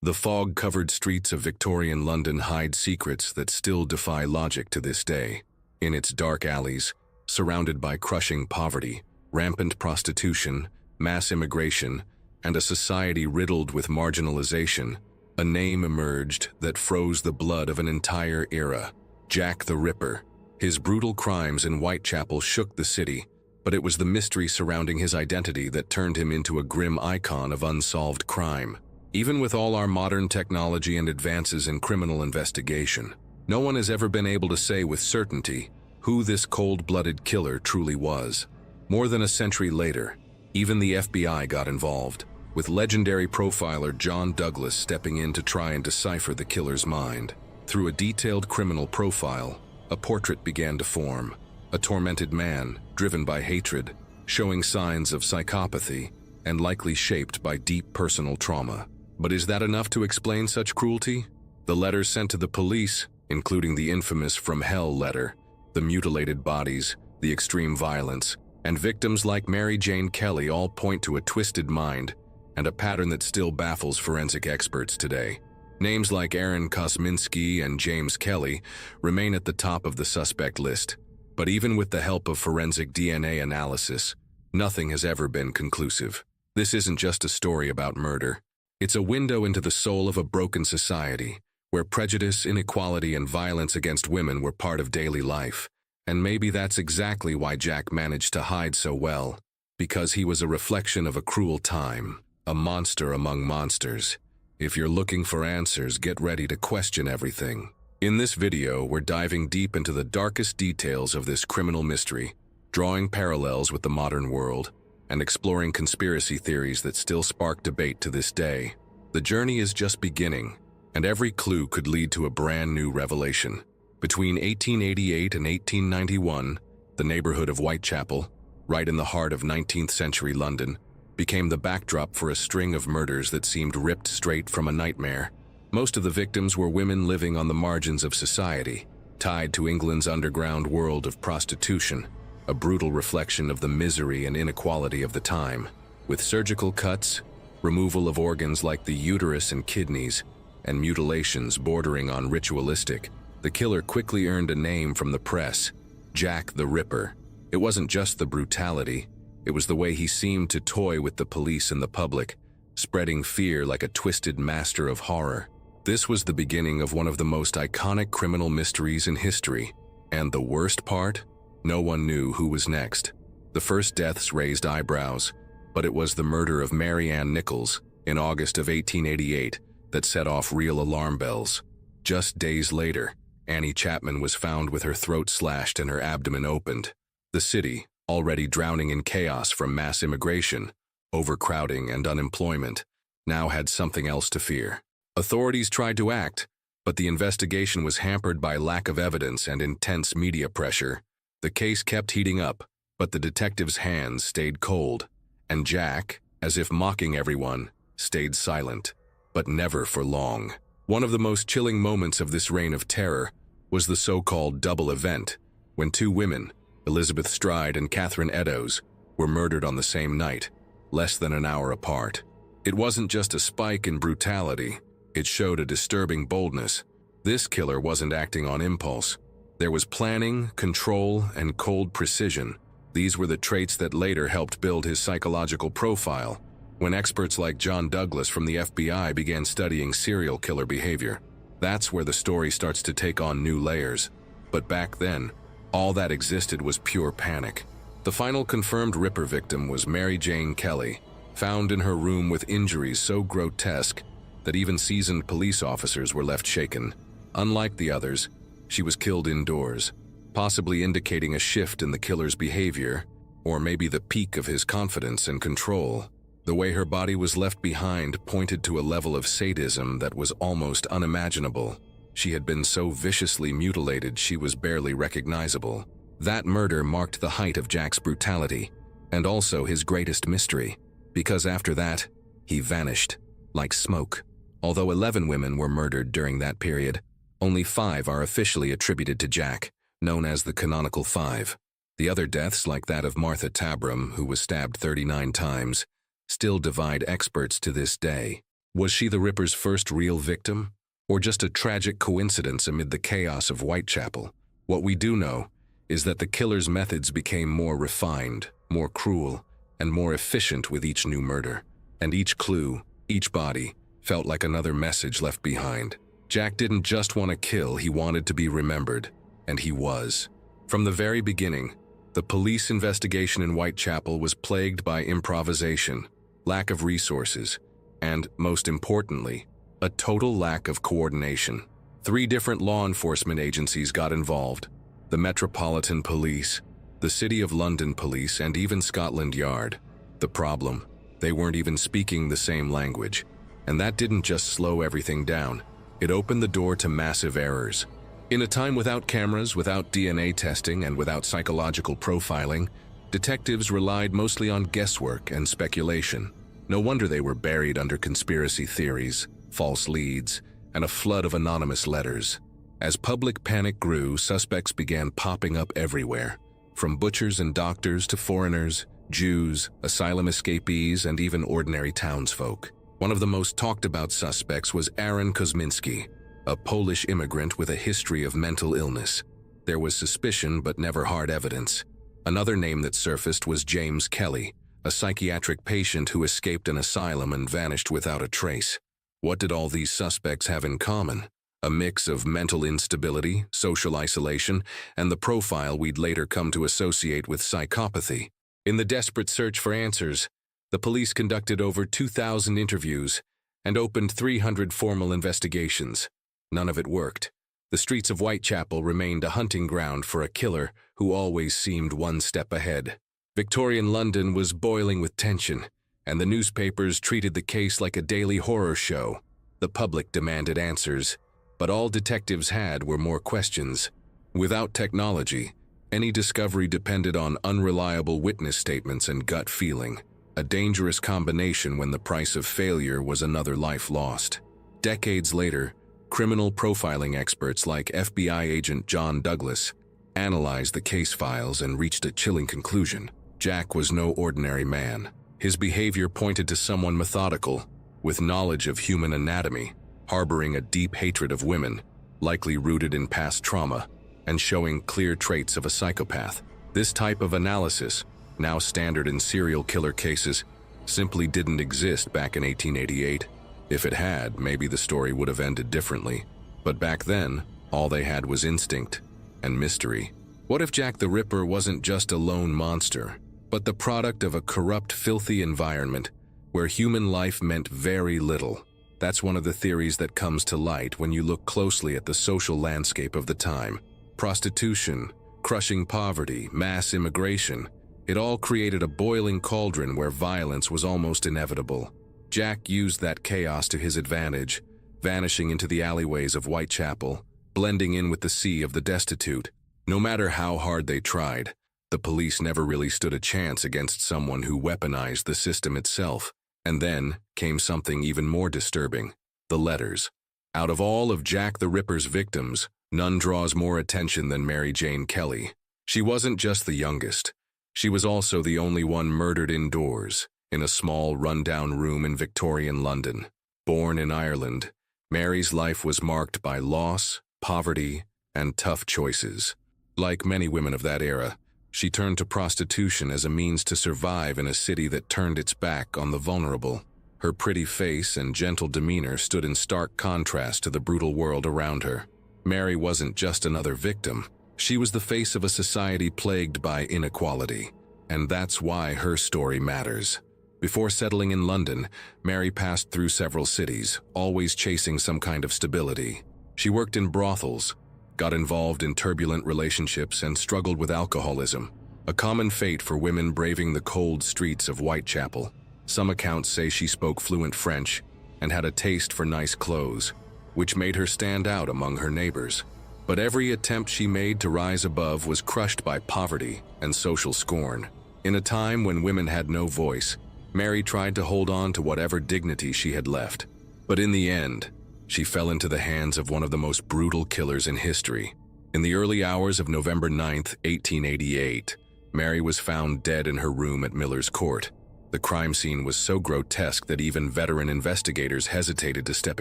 The fog-covered streets of Victorian London hide secrets that still defy logic to this day. In its dark alleys, surrounded by crushing poverty, rampant prostitution, mass immigration, and a society riddled with marginalization, a name emerged that froze the blood of an entire era: Jack the Ripper. His brutal crimes in Whitechapel shook the city, but it was the mystery surrounding his identity that turned him into a grim icon of unsolved crime. Even with all our modern technology and advances in criminal investigation, no one has ever been able to say with certainty who this cold-blooded killer truly was. More than a century later, even the FBI got involved, with legendary profiler John Douglas stepping in to try and decipher the killer's mind. Through a detailed criminal profile, a portrait began to form: a tormented man, driven by hatred, showing signs of psychopathy, and likely shaped by deep personal trauma. But is that enough to explain such cruelty? The letters sent to the police, including the infamous "From Hell" letter, the mutilated bodies, the extreme violence, and victims like Mary Jane Kelly all point to a twisted mind and a pattern that still baffles forensic experts today. Names like Aaron Kosminski and James Kelly remain at the top of the suspect list, but even with the help of forensic DNA analysis, nothing has ever been conclusive. This isn't just a story about murder. It's a window into the soul of a broken society, where prejudice, inequality, and violence against women were part of daily life. And maybe that's exactly why Jack managed to hide so well, because he was a reflection of a cruel time, a monster among monsters. If you're looking for answers, get ready to question everything. In this video, we're diving deep into the darkest details of this criminal mystery, drawing parallels with the modern world, and exploring conspiracy theories that still spark debate to this day. The journey is just beginning, and every clue could lead to a brand new revelation. Between 1888 and 1891, the neighborhood of Whitechapel, right in the heart of 19th century London, became the backdrop for a string of murders that seemed ripped straight from a nightmare. Most of the victims were women living on the margins of society, tied to England's underground world of prostitution, a brutal reflection of the misery and inequality of the time. With surgical cuts, removal of organs like the uterus and kidneys, and mutilations bordering on ritualistic, the killer quickly earned a name from the press: Jack the Ripper. It wasn't just the brutality, it was the way he seemed to toy with the police and the public, spreading fear like a twisted master of horror. This was the beginning of one of the most iconic criminal mysteries in history. And the worst part? No one knew who was next. The first deaths raised eyebrows, but it was the murder of Mary Ann Nichols in August of 1888 that set off real alarm bells. Just days later, Annie Chapman was found with her throat slashed and her abdomen opened. The city, already drowning in chaos from mass immigration, overcrowding, and unemployment, now had something else to fear. Authorities tried to act, but the investigation was hampered by lack of evidence and intense media pressure. The case kept heating up, but the detectives' hands stayed cold, and Jack, as if mocking everyone, stayed silent, but never for long. One of the most chilling moments of this reign of terror was the so-called double event, when two women, Elizabeth Stride and Catherine Eddowes, were murdered on the same night, less than an hour apart. It wasn't just a spike in brutality, it showed a disturbing boldness. This killer wasn't acting on impulse. There was planning, control, and cold precision. These were the traits that later helped build his psychological profile, when experts like John Douglas from the FBI began studying serial killer behavior. That's where the story starts to take on new layers. But back then, all that existed was pure panic. The final confirmed Ripper victim was Mary Jane Kelly, found in her room with injuries so grotesque that even seasoned police officers were left shaken. Unlike the others, she was killed indoors, possibly indicating a shift in the killer's behavior, or maybe the peak of his confidence and control. The way her body was left behind pointed to a level of sadism that was almost unimaginable. She had been so viciously mutilated she was barely recognizable. That murder marked the height of Jack's brutality, and also his greatest mystery, because after that, he vanished, like smoke. Although 11 women were murdered during that period, only 5 are officially attributed to Jack, known as the canonical 5. The other deaths, like that of Martha Tabram, who was stabbed 39 times, still divide experts to this day. Was she the Ripper's first real victim, or just a tragic coincidence amid the chaos of Whitechapel? What we do know is that the killer's methods became more refined, more cruel, and more efficient with each new murder. And each clue, each body, felt like another message left behind. Jack didn't just want to kill, he wanted to be remembered, and he was. From the very beginning, the police investigation in Whitechapel was plagued by improvisation, lack of resources, and, most importantly, a total lack of coordination. 3 different law enforcement agencies got involved: the Metropolitan Police, the City of London Police, and even Scotland Yard. The problem? They weren't even speaking the same language. And that didn't just slow everything down, it opened the door to massive errors. In a time without cameras, without DNA testing, and without psychological profiling, detectives relied mostly on guesswork and speculation. No wonder they were buried under conspiracy theories, false leads, and a flood of anonymous letters. As public panic grew, suspects began popping up everywhere, from butchers and doctors to foreigners, Jews, asylum escapees, and even ordinary townsfolk. One of the most talked about suspects was Aaron Kosminski, a Polish immigrant with a history of mental illness. There was suspicion but never hard evidence. Another name that surfaced was James Kelly, a psychiatric patient who escaped an asylum and vanished without a trace. What did all these suspects have in common? A mix of mental instability, social isolation, and the profile we'd later come to associate with psychopathy. In the desperate search for answers, the police conducted over 2,000 interviews and opened 300 formal investigations. None of it worked. The streets of Whitechapel remained a hunting ground for a killer who always seemed one step ahead. Victorian London was boiling with tension, and the newspapers treated the case like a daily horror show. The public demanded answers, but all detectives had were more questions. Without technology, any discovery depended on unreliable witness statements and gut feeling, a dangerous combination when the price of failure was another life lost. Decades later, criminal profiling experts like FBI agent John Douglas analyzed the case files and reached a chilling conclusion. Jack was no ordinary man. His behavior pointed to someone methodical, with knowledge of human anatomy, harboring a deep hatred of women, likely rooted in past trauma, and showing clear traits of a psychopath. This type of analysis, now standard in serial killer cases, simply didn't exist back in 1888. If it had, maybe the story would have ended differently. But back then, all they had was instinct and mystery. What if Jack the Ripper wasn't just a lone monster, but the product of a corrupt, filthy environment where human life meant very little? That's one of the theories that comes to light when you look closely at the social landscape of the time. Prostitution, crushing poverty, mass immigration, it all created a boiling cauldron where violence was almost inevitable. Jack used that chaos to his advantage, vanishing into the alleyways of Whitechapel, blending in with the sea of the destitute. No matter how hard they tried, the police never really stood a chance against someone who weaponized the system itself. And then came something even more disturbing: the letters. Out of all of Jack the Ripper's victims, none draws more attention than Mary Jane Kelly. She wasn't just the youngest. She was also the only one murdered indoors, in a small, run-down room in Victorian London. Born in Ireland, Mary's life was marked by loss, poverty, and tough choices. Like many women of that era, she turned to prostitution as a means to survive in a city that turned its back on the vulnerable. Her pretty face and gentle demeanor stood in stark contrast to the brutal world around her. Mary wasn't just another victim. She was the face of a society plagued by inequality, and that's why her story matters. Before settling in London, Mary passed through several cities, always chasing some kind of stability. She worked in brothels, got involved in turbulent relationships, and struggled with alcoholism, a common fate for women braving the cold streets of Whitechapel. Some accounts say she spoke fluent French and had a taste for nice clothes, which made her stand out among her neighbors. But every attempt she made to rise above was crushed by poverty and social scorn. In a time when women had no voice, Mary tried to hold on to whatever dignity she had left. But in the end, she fell into the hands of one of the most brutal killers in history. In the early hours of November 9, 1888, Mary was found dead in her room at Miller's Court. The crime scene was so grotesque that even veteran investigators hesitated to step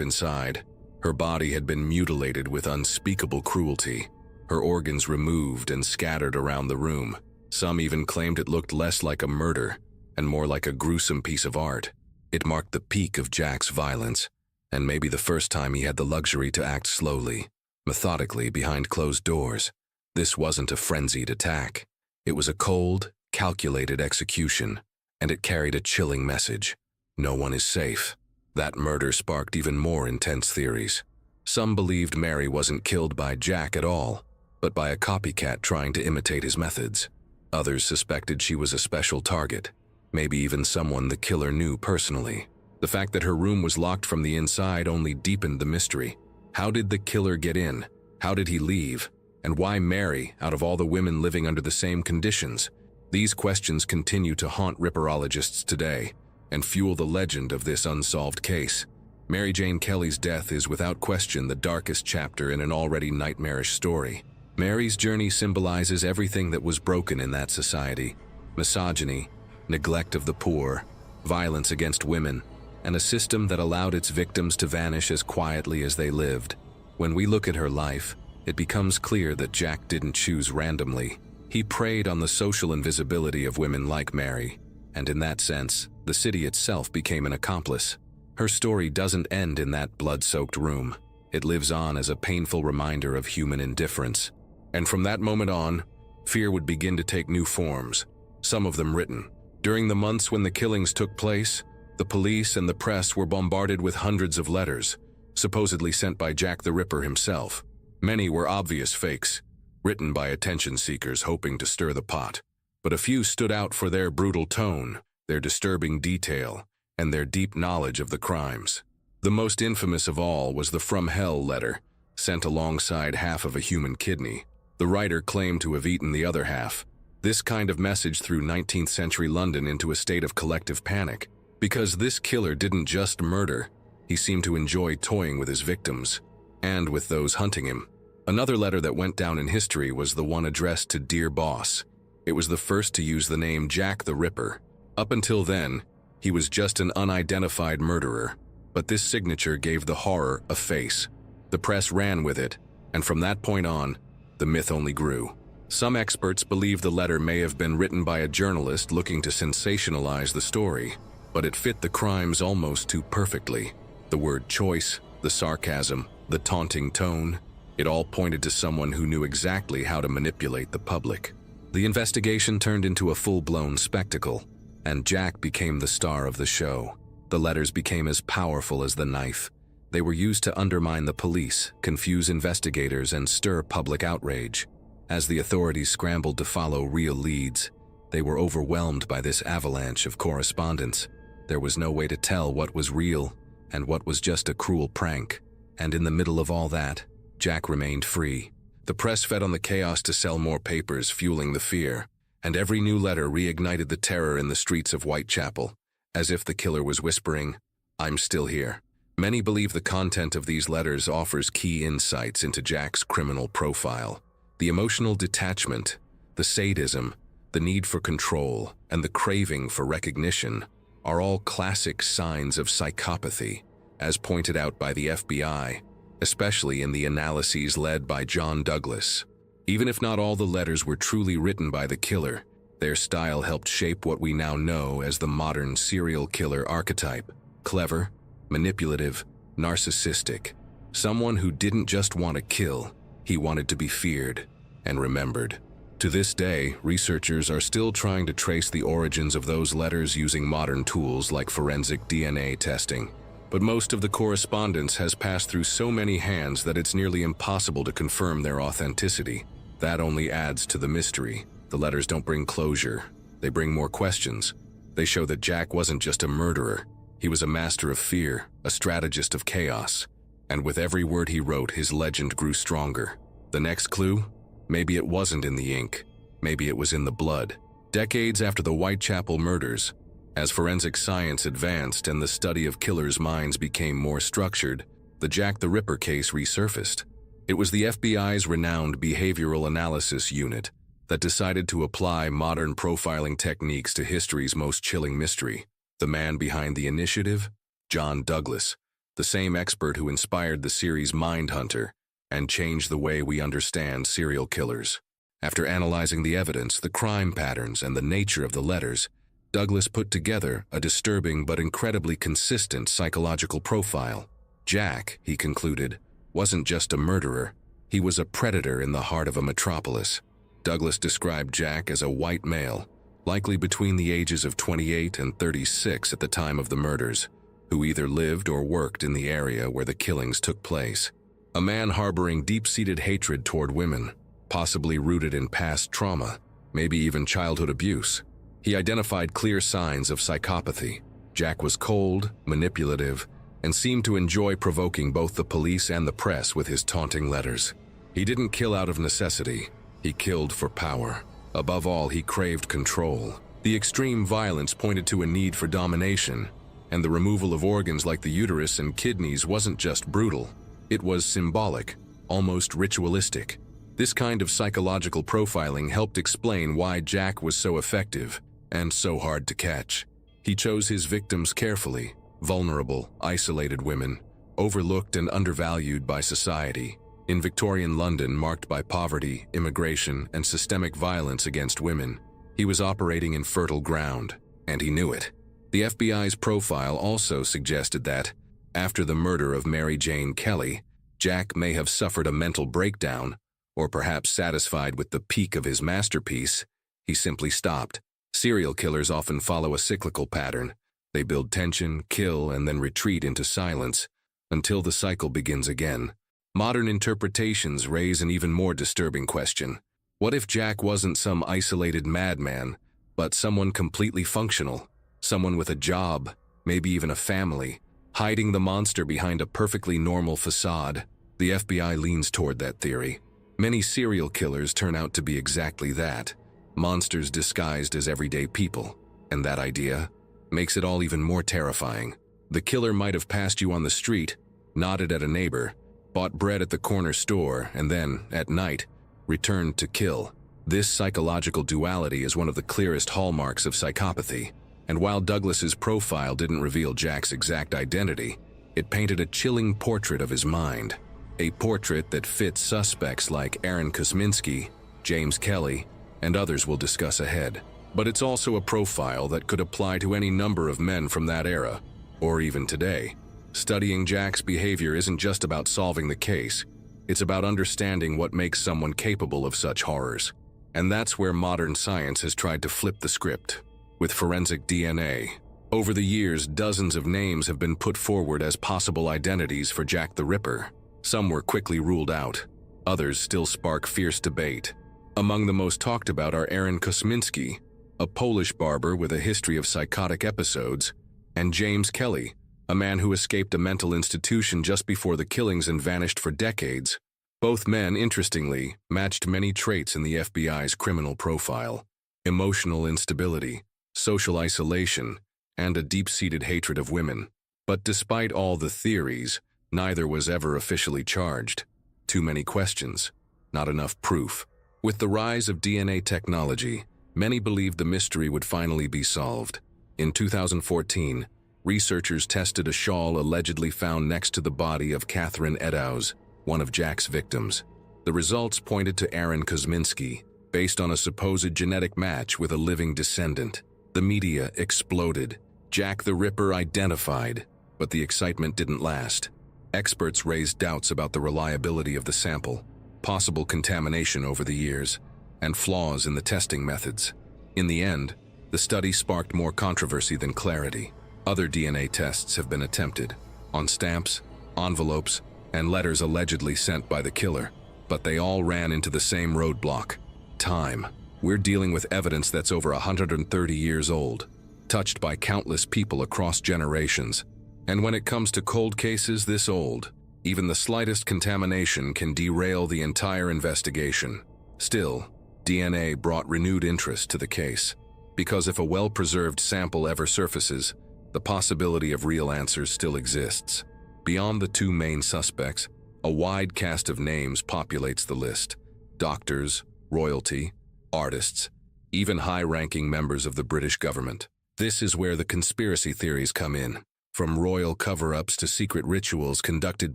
inside. Her body had been mutilated with unspeakable cruelty, her organs removed and scattered around the room. Some even claimed it looked less like a murder and more like a gruesome piece of art. It marked the peak of Jack's violence, and maybe the first time he had the luxury to act slowly, methodically behind closed doors. This wasn't a frenzied attack. It was a cold, calculated execution, and it carried a chilling message. No one is safe. That murder sparked even more intense theories. Some believed Mary wasn't killed by Jack at all, but by a copycat trying to imitate his methods. Others suspected she was a special target, maybe even someone the killer knew personally. The fact that her room was locked from the inside only deepened the mystery. How did the killer get in? How did he leave? And why Mary, out of all the women living under the same conditions? These questions continue to haunt ripperologists today and fuel the legend of this unsolved case. Mary Jane Kelly's death is without question the darkest chapter in an already nightmarish story. Mary's journey symbolizes everything that was broken in that society: misogyny, neglect of the poor, violence against women, and a system that allowed its victims to vanish as quietly as they lived. When we look at her life, it becomes clear that Jack didn't choose randomly. He preyed on the social invisibility of women like Mary, and in that sense, the city itself became an accomplice. Her story doesn't end in that blood-soaked room. It lives on as a painful reminder of human indifference. And from that moment on, fear would begin to take new forms, some of them written. During the months when the killings took place, the police and the press were bombarded with hundreds of letters, supposedly sent by Jack the Ripper himself. Many were obvious fakes, written by attention seekers hoping to stir the pot. But a few stood out for their brutal tone, their disturbing detail, and their deep knowledge of the crimes. The most infamous of all was the From Hell letter, sent alongside half of a human kidney. The writer claimed to have eaten the other half. This kind of message threw 19th century London into a state of collective panic, because this killer didn't just murder, he seemed to enjoy toying with his victims, and with those hunting him. Another letter that went down in history was the one addressed to Dear Boss. It was the first to use the name Jack the Ripper. Up until then, he was just an unidentified murderer, but this signature gave the horror a face. The press ran with it, and from that point on, the myth only grew. Some experts believe the letter may have been written by a journalist looking to sensationalize the story, but it fit the crimes almost too perfectly. The word choice, the sarcasm, the taunting tone, it all pointed to someone who knew exactly how to manipulate the public. The investigation turned into a full-blown spectacle, and Jack became the star of the show. The letters became as powerful as the knife. They were used to undermine the police, confuse investigators, and stir public outrage. As the authorities scrambled to follow real leads, they were overwhelmed by this avalanche of correspondence. There was no way to tell what was real and what was just a cruel prank. And in the middle of all that, Jack remained free. The press fed on the chaos to sell more papers, fueling the fear, and every new letter reignited the terror in the streets of Whitechapel, as if the killer was whispering, "I'm still here." Many believe the content of these letters offers key insights into Jack's criminal profile. The emotional detachment, the sadism, the need for control, and the craving for recognition are all classic signs of psychopathy, as pointed out by the FBI, especially in the analyses led by John Douglas. Even if not all the letters were truly written by the killer, their style helped shape what we now know as the modern serial killer archetype: clever, manipulative, narcissistic. Someone who didn't just want to kill, he wanted to be feared and remembered. To this day, researchers are still trying to trace the origins of those letters using modern tools like forensic DNA testing. But most of the correspondence has passed through so many hands that it's nearly impossible to confirm their authenticity. That only adds to the mystery. The letters don't bring closure. They bring more questions. They show that Jack wasn't just a murderer. He was a master of fear, a strategist of chaos. And with every word he wrote, his legend grew stronger. The next clue? Maybe it wasn't in the ink. Maybe it was in the blood. Decades after the Whitechapel murders, as forensic science advanced and the study of killers' minds became more structured, the Jack the Ripper case resurfaced. It was the FBI's renowned Behavioral Analysis Unit, that decided to apply modern profiling techniques to history's most chilling mystery. The man behind the initiative? John Douglas, the same expert who inspired the series Mindhunter and changed the way we understand serial killers. After analyzing the evidence, the crime patterns, and the nature of the letters, Douglas put together a disturbing but incredibly consistent psychological profile. Jack, he concluded, wasn't just a murderer, he was a predator in the heart of a metropolis. Douglas described Jack as a white male, likely between the ages of 28 and 36 at the time of the murders, who either lived or worked in the area where the killings took place. A man harboring deep-seated hatred toward women, possibly rooted in past trauma, maybe even childhood abuse. He identified clear signs of psychopathy. Jack was cold, manipulative, and seemed to enjoy provoking both the police and the press with his taunting letters. He didn't kill out of necessity. He killed for power. Above all, he craved control. The extreme violence pointed to a need for domination, and the removal of organs like the uterus and kidneys wasn't just brutal. It was symbolic, almost ritualistic. This kind of psychological profiling helped explain why Jack was so effective and so hard to catch. He chose his victims carefully, vulnerable, isolated women, overlooked and undervalued by society. In Victorian London, marked by poverty, immigration, and systemic violence against women, he was operating in fertile ground, and he knew it. The FBI's profile also suggested that, after the murder of Mary Jane Kelly, Jack may have suffered a mental breakdown, or perhaps satisfied with the peak of his masterpiece, he simply stopped. Serial killers often follow a cyclical pattern. They build tension, kill, and then retreat into silence, until the cycle begins again. Modern interpretations raise an even more disturbing question. What if Jack wasn't some isolated madman, but someone completely functional, someone with a job, maybe even a family, hiding the monster behind a perfectly normal facade? The FBI leans toward that theory. Many serial killers turn out to be exactly that, monsters disguised as everyday people, and that idea makes it all even more terrifying. The killer might have passed you on the street, nodded at a neighbor, bought bread at the corner store, and then, at night, returned to kill. This psychological duality is one of the clearest hallmarks of psychopathy, and while Douglas's profile didn't reveal Jack's exact identity, it painted a chilling portrait of his mind. A portrait that fits suspects like Aaron Kosminski, James Kelly, and others we'll discuss ahead. But it's also a profile that could apply to any number of men from that era, or even today. Studying Jack's behavior isn't just about solving the case, it's about understanding what makes someone capable of such horrors. And that's where modern science has tried to flip the script. With forensic DNA, over the years, dozens of names have been put forward as possible identities for Jack the Ripper. Some were quickly ruled out, others still spark fierce debate. Among the most talked about are Aaron Kosminski, a Polish barber with a history of psychotic episodes, and James Kelly, a man who escaped a mental institution just before the killings and vanished for decades. Both men, interestingly, matched many traits in the FBI's criminal profile: emotional instability, social isolation, and a deep-seated hatred of women. But despite all the theories, neither was ever officially charged. Too many questions, not enough proof. With the rise of DNA technology, many believed the mystery would finally be solved. In 2014, researchers tested a shawl allegedly found next to the body of Catherine Eddowes, one of Jack's victims. The results pointed to Aaron Kosminski, based on a supposed genetic match with a living descendant. The media exploded. Jack the Ripper identified, but the excitement didn't last. Experts raised doubts about the reliability of the sample, possible contamination over the years, and flaws in the testing methods. In the end, the study sparked more controversy than clarity. Other DNA tests have been attempted, on stamps, envelopes, and letters allegedly sent by the killer, but they all ran into the same roadblock: time. We're dealing with evidence that's over 130 years old, touched by countless people across generations. And when it comes to cold cases this old, even the slightest contamination can derail the entire investigation. Still, DNA brought renewed interest to the case, because if a well-preserved sample ever surfaces, the possibility of real answers still exists. Beyond the two main suspects, a wide cast of names populates the list: doctors, royalty, artists, even high-ranking members of the British government. This is where the conspiracy theories come in, from royal cover-ups to secret rituals conducted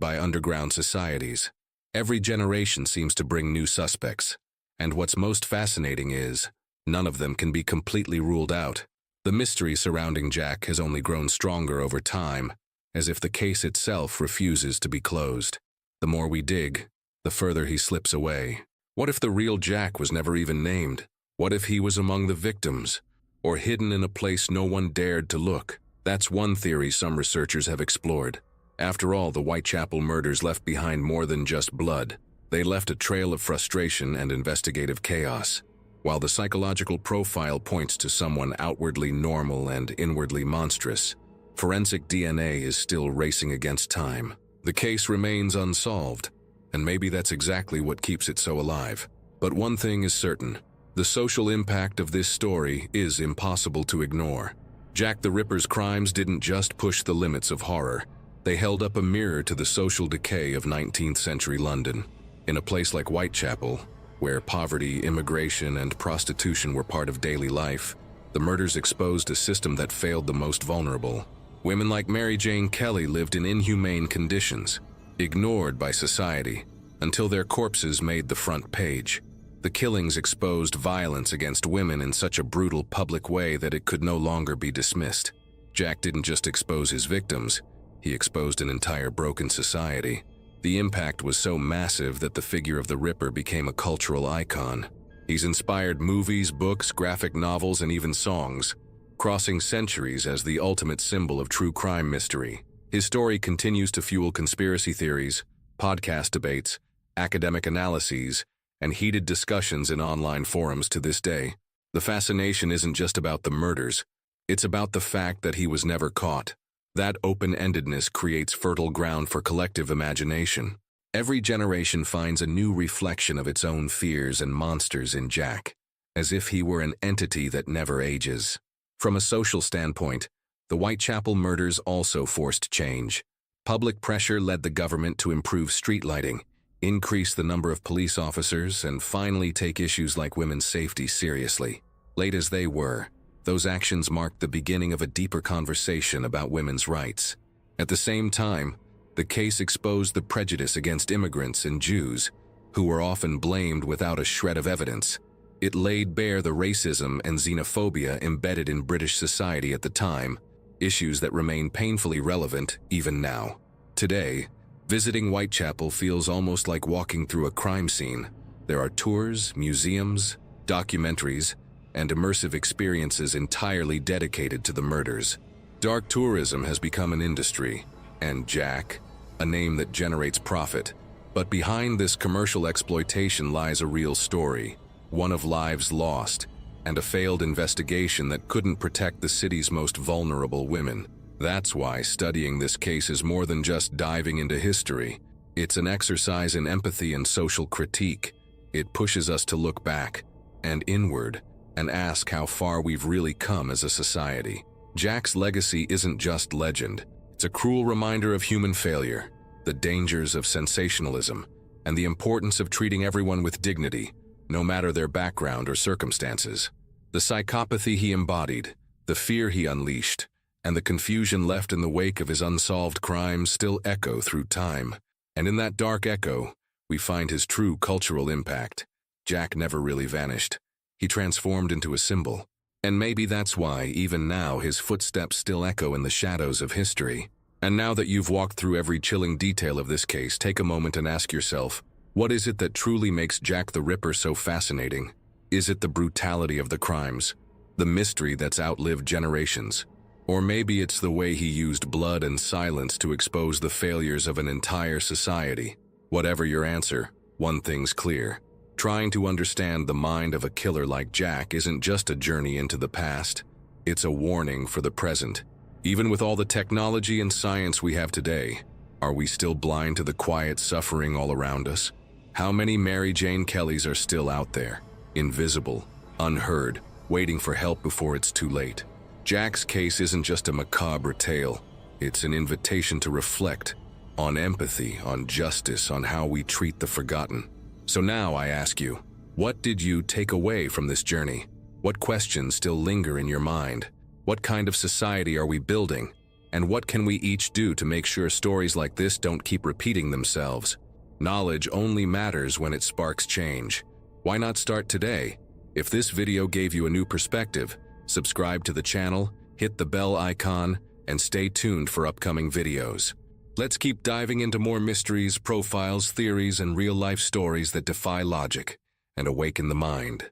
by underground societies. Every generation seems to bring new suspects, and what's most fascinating is, none of them can be completely ruled out. The mystery surrounding Jack has only grown stronger over time, as if the case itself refuses to be closed. The more we dig, the further he slips away. What if the real Jack was never even named? What if he was among the victims, or hidden in a place no one dared to look? That's one theory some researchers have explored. After all, the Whitechapel murders left behind more than just blood. They left a trail of frustration and investigative chaos. While the psychological profile points to someone outwardly normal and inwardly monstrous, forensic DNA is still racing against time. The case remains unsolved, and maybe that's exactly what keeps it so alive. But one thing is certain: the social impact of this story is impossible to ignore. Jack the Ripper's crimes didn't just push the limits of horror, they held up a mirror to the social decay of 19th century London. In a place like Whitechapel, where poverty, immigration, and prostitution were part of daily life, the murders exposed a system that failed the most vulnerable. Women like Mary Jane Kelly lived in inhumane conditions, ignored by society, until their corpses made the front page. The killings exposed violence against women in such a brutal public way that it could no longer be dismissed. Jack didn't just expose his victims, he exposed an entire broken society. The impact was so massive that the figure of the Ripper became a cultural icon. He's inspired movies, books, graphic novels, and even songs, crossing centuries as the ultimate symbol of true crime mystery. His story continues to fuel conspiracy theories, podcast debates, academic analyses, and heated discussions in online forums to this day. The fascination isn't just about the murders, it's about the fact that he was never caught. That open-endedness creates fertile ground for collective imagination. Every generation finds a new reflection of its own fears and monsters in Jack, as if he were an entity that never ages. From a social standpoint, the Whitechapel murders also forced change. Public pressure led the government to improve street lighting, increase the number of police officers, and finally take issues like women's safety seriously. Late as they were, those actions marked the beginning of a deeper conversation about women's rights. At the same time, the case exposed the prejudice against immigrants and Jews, who were often blamed without a shred of evidence. It laid bare the racism and xenophobia embedded in British society at the time, issues that remain painfully relevant even now. Today, visiting Whitechapel feels almost like walking through a crime scene. There are tours, museums, documentaries, and immersive experiences entirely dedicated to the murders. Dark tourism has become an industry, and Jack, a name that generates profit. But behind this commercial exploitation lies a real story, one of lives lost, and a failed investigation that couldn't protect the city's most vulnerable women. That's why studying this case is more than just diving into history. It's an exercise in empathy and social critique. It pushes us to look back and inward and ask how far we've really come as a society. Jack's legacy isn't just legend. It's a cruel reminder of human failure, the dangers of sensationalism, and the importance of treating everyone with dignity, no matter their background or circumstances. The psychopathy he embodied, the fear he unleashed, and the confusion left in the wake of his unsolved crimes still echo through time. And in that dark echo, we find his true cultural impact. Jack never really vanished. He transformed into a symbol. And maybe that's why, even now, his footsteps still echo in the shadows of history. And now that you've walked through every chilling detail of this case, take a moment and ask yourself, what is it that truly makes Jack the Ripper so fascinating? Is it the brutality of the crimes, the mystery that's outlived generations? Or maybe it's the way he used blood and silence to expose the failures of an entire society? Whatever your answer, one thing's clear. Trying to understand the mind of a killer like Jack isn't just a journey into the past, it's a warning for the present. Even with all the technology and science we have today, are we still blind to the quiet suffering all around us? How many Mary Jane Kellys are still out there, invisible, unheard, waiting for help before it's too late? Jack's case isn't just a macabre tale, it's an invitation to reflect on empathy, on justice, on how we treat the forgotten. So now I ask you, What did you take away from this journey? What questions still linger in your mind? What kind of society are we building? And what can we each do to make sure stories like this don't keep repeating themselves? Knowledge only matters when it sparks change. Why not start today? If this video gave you a new perspective, subscribe to the channel, hit the bell icon, and stay tuned for upcoming videos. Let's keep diving into more mysteries, profiles, theories, and real-life stories that defy logic and awaken the mind.